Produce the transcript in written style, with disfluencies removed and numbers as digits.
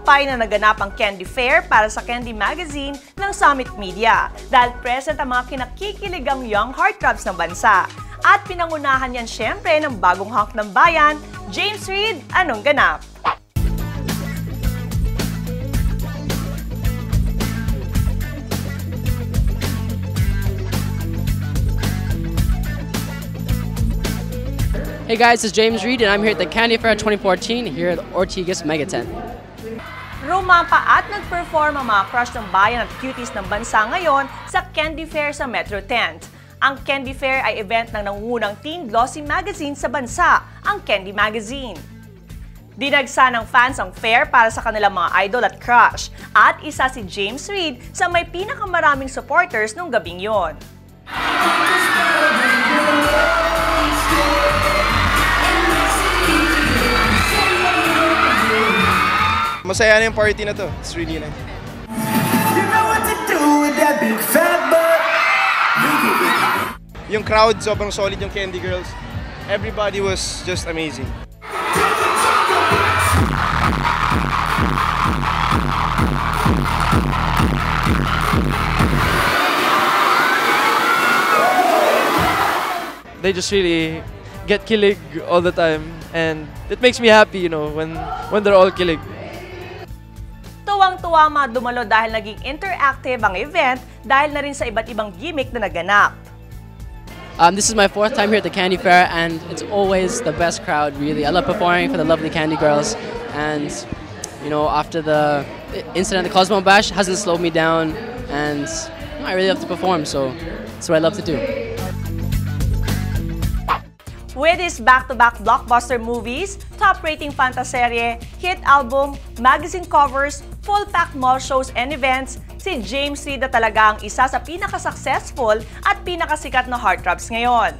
Matagumpay na naganap ang Candy Fair para sa Candy Magazine ng Summit Media dahil present ang mga kinakikiligang young heartthrobs ng bansa. At pinangunahan yan syempre ng bagong hunk ng bayan, James Reid, anong ganap? Hey guys, it's James Reid and I'm here at the Candy Fair 2014 here at Ortigas Mega Tent. Rumampa at nag-perform ang mga crush ng bayan at cuties ng bansa ngayon sa Candy Fair sa Metro Tent. Ang Candy Fair ay event ng nangungunang teen glossy magazine sa bansa, ang Candy Magazine. Dinagsa ng fans ang fair para sa kanilang mga idol at crush. At isa si James Reid sa may pinakamaraming supporters nung gabing yon. Masaya na yung party na to. It's really nice. Yung crowd, sobrang solid yung Candy Girls. Everybody was just amazing. They just really get kilig all the time, and it makes me happy, you know, when they're all kilig. Tuwang-tuwa mga dumalo dahil naging interactive ang event dahil na rin sa iba't ibang gimmick na naganap. This is my 4th time here at the Candy Fair and it's always the best crowd, really. I love performing for the lovely Candy Girls, and you know, after the incident at the Cosmo Bash hasn't slowed me down, and I really love to perform, so it's what I love to do. With his back-to-back blockbuster movies, top-rating fantaserye, hit album, magazine covers, full-pack mall shows and events, si James Reid na talaga ang isa sa pinaka-successful at pinakasikat na heartthrobs ngayon.